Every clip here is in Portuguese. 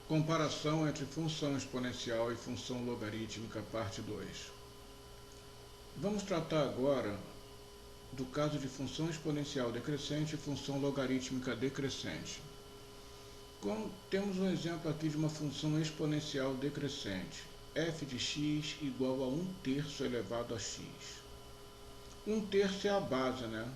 Comparação entre função exponencial e função logarítmica, parte 2. Vamos tratar agora do caso de função exponencial decrescente e função logarítmica decrescente. Temos um exemplo aqui de uma função exponencial decrescente, f de x igual a 1/3 elevado a x. 1/3 é a base, né?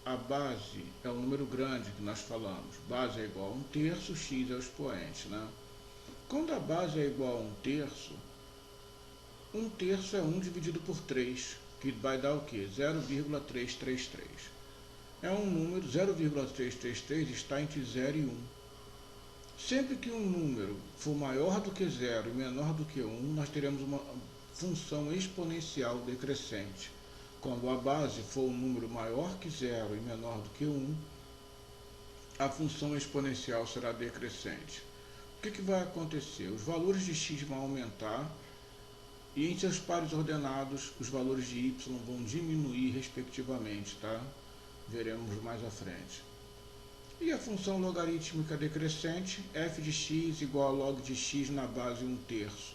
A base é o número grande que nós falamos. Base é igual a 1/3, x é o expoente, né? Quando a base é igual a 1/3, 1/3 é 1 dividido por 3, que vai dar o quê? 0,333. É um número, 0,333 está entre 0 e 1. Sempre que um número for maior do que 0 e menor do que 1, nós teremos uma função exponencial decrescente. Quando a base for um número maior que 0 e menor do que 1, a função exponencial será decrescente. O que vai acontecer? Os valores de x vão aumentar e em seus pares ordenados os valores de y vão diminuir respectivamente, tá? Veremos mais à frente. E a função logarítmica decrescente, f de x igual a log de x na base 1/3.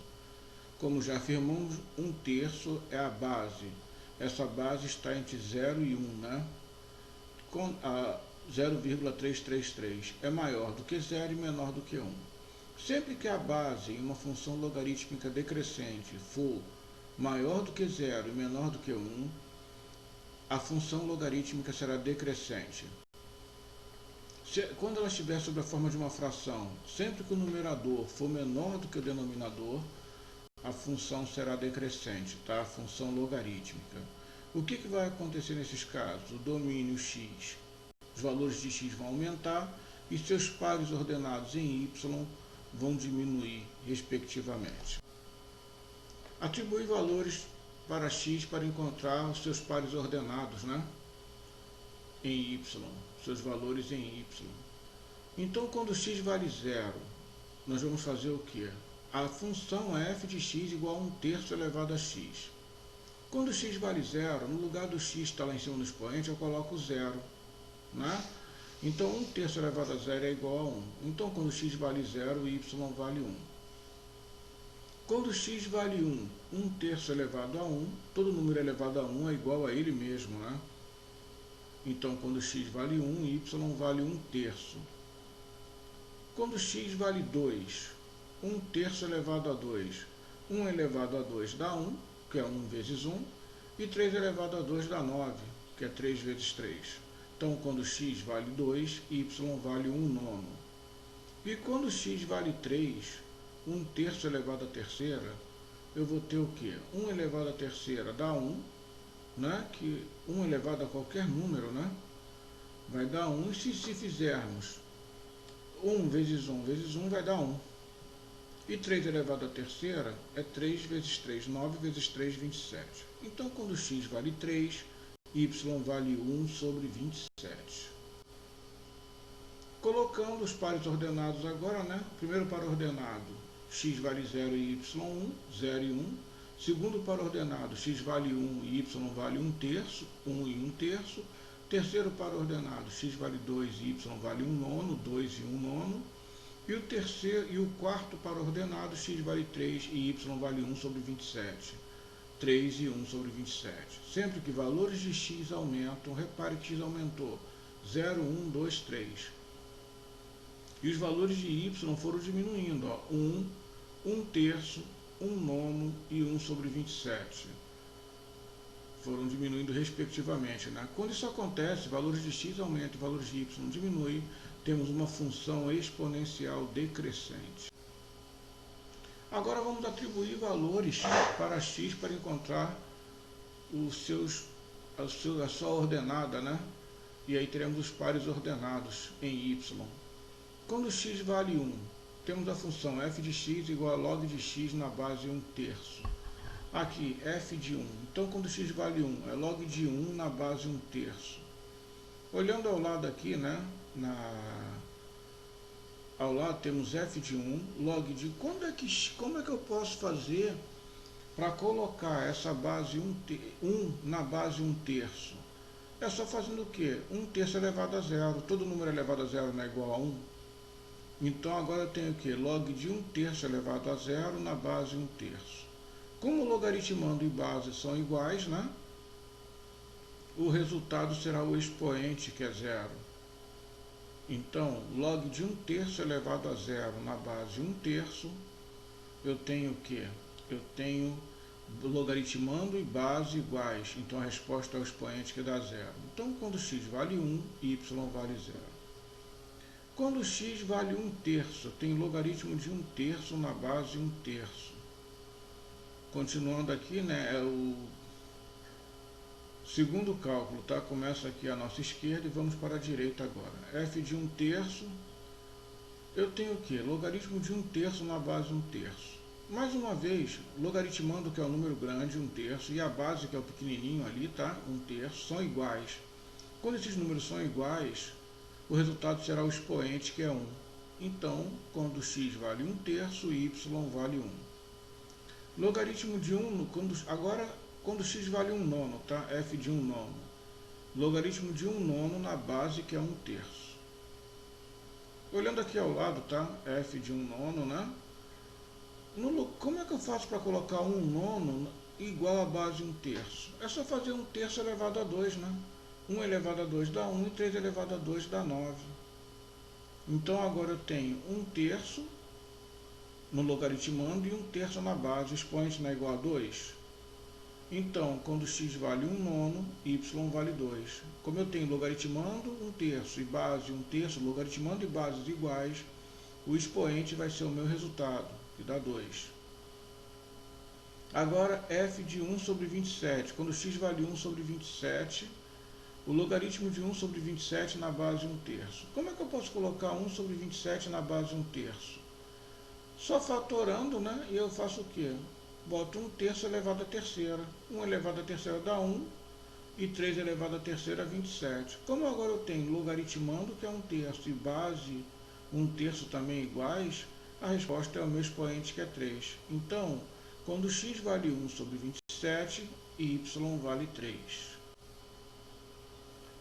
Como já afirmamos, 1/3 é a base. Essa base está entre 0 e 1, né? Com a 0,333 é maior do que 0 e menor do que 1. Sempre que a base em uma função logarítmica decrescente for maior do que 0 e menor do que 1, a função logarítmica será decrescente. Quando ela estiver sob a forma de uma fração, sempre que o numerador for menor do que o denominador, a função será decrescente, tá? A função logarítmica. O que vai acontecer nesses casos? O domínio x, os valores de x vão aumentar e seus pares ordenados em y vão diminuir, respectivamente. Atribui valores para x para encontrar os seus pares ordenados, né? Em y, seus valores em y. Então, quando x vale 0, nós vamos fazer o quê? A função é f de x igual a 1/3 elevado a x. Quando x vale 0, no lugar do x está lá em cima no expoente, eu coloco 0, né? Então, 1/3 elevado a 0 é igual a 1. Então, quando x vale 0, y vale 1. Quando x vale 1, 1/3 elevado a 1, todo número elevado a 1 é igual a ele mesmo, né? Então, quando x vale 1, y vale 1/3. Quando x vale 2, 1/3 elevado a 2. 1 elevado a 2 dá 1, que é 1 vezes 1, e 3 elevado a 2 dá 9, que é 3 vezes 3. Então, quando x vale 2, y vale 1/9. E quando x vale 3, 1/3 elevado à terceira, eu vou ter o quê? 1 elevado à terceira dá 1, né? Que 1 elevado a qualquer número, né? Vai dar 1, e se fizermos 1 vezes 1 vezes 1 vai dar 1. E 3 elevado à terceira é 3 vezes 3, 9 vezes 3, 27. Então, quando x vale 3, y vale 1 sobre 27. Colocando os pares ordenados agora, né? Primeiro par ordenado, x vale 0 e y 1, 0 e 1. Segundo par ordenado, x vale 1 e y vale 1/3, 1 e 1/3. Terceiro par ordenado, x vale 2 e y vale 1/9, 2 e 1/9. E o quarto par ordenado, x vale 3 e y vale 1 sobre 27. 3 e 1 sobre 27. Sempre que valores de x aumentam, repare que x aumentou. 0, 1, 2, 3. E os valores de y foram diminuindo. Ó, 1, 1/3, 1/9 e 1 sobre 27. Foram diminuindo respectivamente, né? Quando isso acontece, valores de x aumentam e valores de y diminuem, temos uma função exponencial decrescente. Agora vamos atribuir valores para x para encontrar a sua ordenada, né? E aí teremos os pares ordenados em y. Quando x vale 1, temos a função f de x igual a log de x na base 1/3. Aqui, f de 1. Então, quando x vale 1, é log de 1 na base 1/3. Olhando ao lado aqui, né? Ao lado temos f de 1, log de... Como é que eu posso fazer para colocar essa base 1 na base 1/3? É só fazendo o quê? 1/3 elevado a 0. Todo número elevado a 0 não é igual a 1? Então agora eu tenho o que? Log de 1/3 elevado a zero na base 1/3. Como logaritmando e base são iguais, né? O resultado será o expoente, que é zero. Então, log de 1/3 elevado a zero na base 1/3, eu tenho o que? Eu tenho logaritmando e base iguais. Então a resposta é o expoente, que dá zero. Então quando x vale 1, y vale zero. Quando x vale 1/3, eu tenho logaritmo de 1/3 na base 1/3. Continuando aqui, né, é o segundo cálculo, tá? Começa aqui à nossa esquerda e vamos para a direita agora. F de 1/3, eu tenho o que? Logaritmo de 1/3 na base 1/3. Mais uma vez, logaritmando, que é o número grande, 1/3, e a base, que é o pequenininho ali, tá? 1/3, são iguais. Quando esses números são iguais, o resultado será o expoente, que é 1. Então, quando x vale 1/3, y vale 1. Logaritmo de 1, quando x vale 1/9, tá? F de 1/9. Logaritmo de 1/9 na base, que é 1/3. Olhando aqui ao lado, tá? F de 1/9, né? Como é que eu faço para colocar 1/9 igual a base 1/3? É só fazer 1/3 elevado a 2, né? 1 elevado a 2 dá 1 e 3 elevado a 2 dá 9. Então agora eu tenho 1/3 no logaritmando e 1/3 na base. O expoente não é igual a 2? Então, quando x vale 1/9, y vale 2. Como eu tenho logaritmando 1/3 e base 1/3, logaritmando e bases iguais, o expoente vai ser o meu resultado, que dá 2. Agora, f de 1 sobre 27. Quando x vale 1 sobre 27, o logaritmo de 1 sobre 27 na base 1/3. Como é que eu posso colocar 1 sobre 27 na base 1/3? Só fatorando, né? E eu faço o quê? Boto 1/3 elevado à terceira. 1 elevado à terceira dá 1 e 3 elevado à terceira 27. Como agora eu tenho logaritmando, que é 1/3, e base 1/3 também iguais, a resposta é o meu expoente, que é 3. Então, quando x vale 1 sobre 27, y vale 3.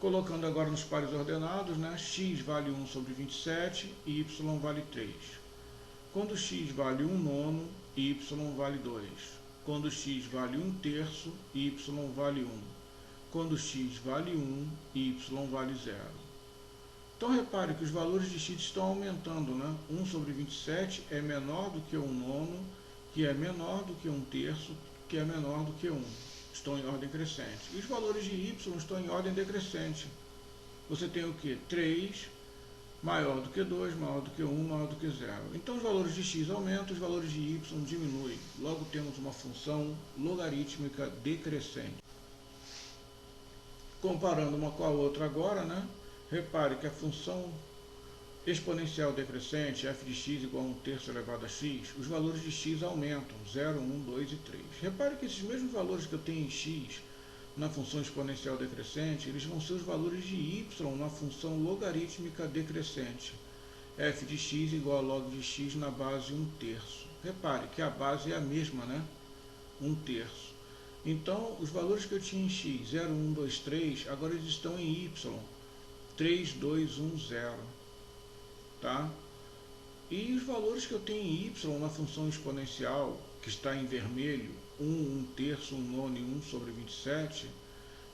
Colocando agora nos pares ordenados, né? X vale 1 sobre 27 e y vale 3. Quando x vale 1/9, y vale 2. Quando x vale 1/3, y vale 1. Quando x vale 1, y vale 0. Então repare que os valores de x estão aumentando, né? 1 sobre 27 é menor do que 1/9, que é menor do que 1/3, que é menor do que 1. Estão em ordem crescente. E os valores de y estão em ordem decrescente. Você tem o que? 3 maior do que 2, maior do que 1, maior do que 0. Então os valores de x aumentam, os valores de y diminuem. Logo temos uma função logarítmica decrescente. Comparando uma com a outra agora, né? Repare que a função exponencial decrescente, f de x igual a 1/3 elevado a x, os valores de x aumentam, 0, 1, 2 e 3. Repare que esses mesmos valores que eu tenho em x na função exponencial decrescente, eles vão ser os valores de y na função logarítmica decrescente. F de x igual a log de x na base 1/3. Repare que a base é a mesma, né? 1/3. Então, os valores que eu tinha em x, 0, 1, 2, 3, agora eles estão em y, 3, 2, 1, 0. Tá? E os valores que eu tenho em y na função exponencial, que está em vermelho, 1, 1/3, 1/9 e 1 sobre 27,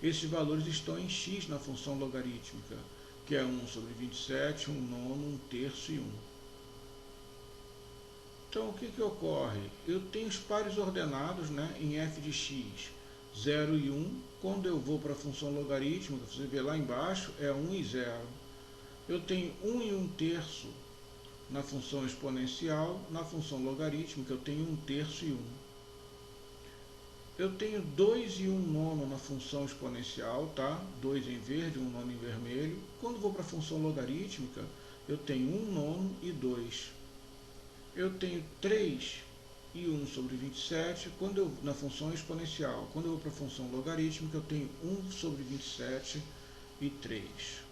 esses valores estão em x na função logarítmica, que é 1 sobre 27, 1/9, 1/3 e 1. Então, o que ocorre? Eu tenho os pares ordenados, né, em f de x, 0 e 1. Quando eu vou para a função logarítmica, você vê lá embaixo, é 1 e 0. Eu tenho 1 e 1/3 na função exponencial, na função logarítmica eu tenho 1/3 e 1. Eu tenho 2 e 1/9 na função exponencial, tá? 2 em verde, 1/9 em vermelho. Quando vou para a função logarítmica, eu tenho 1/9 e 2. Eu tenho 3 e 1 sobre 27 na função exponencial. Quando eu vou para a função logarítmica, eu tenho 1 sobre 27 e 3.